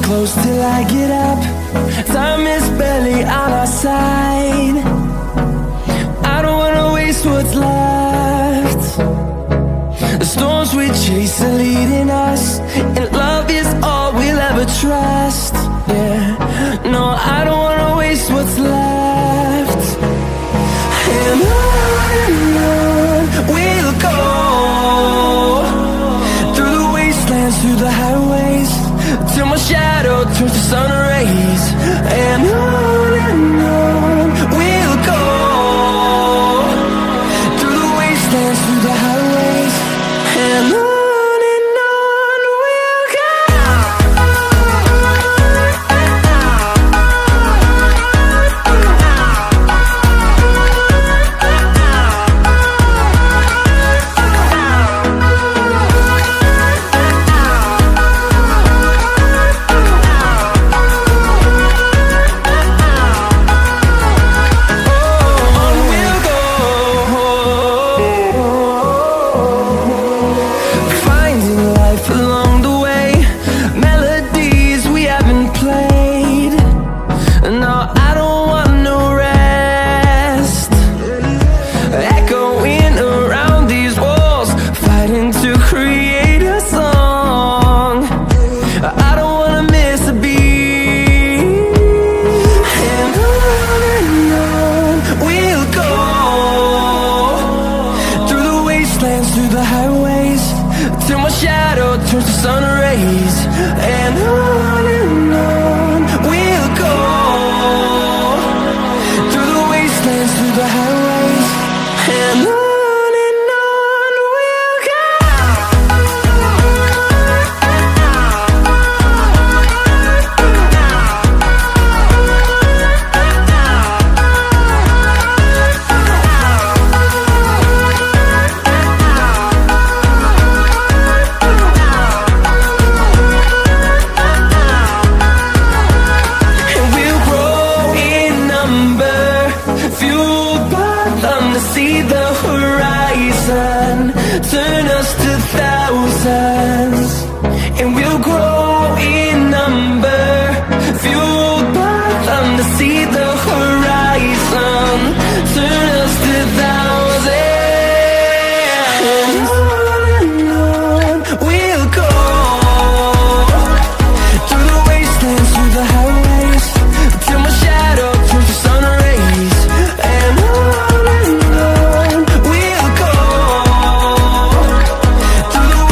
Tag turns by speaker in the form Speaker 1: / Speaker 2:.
Speaker 1: close till I get up. Time is barely on our side. I don't wanna waste what's left. The storms we chase are leading us, and love is all we'll ever trust. Yeah, no, I don't wanna waste what's left. And on we'll go, through the wastelands, through the highways, till my shadow turns to sun rays. And on we'll go, through the wastelands, through the highways, and on we'll go. Through the highways, till my shadow turns to sun rays. And on we'll go, through the wastelands, through the highways, and on we'll go. See the horizon turn us to thousands, and we'll grow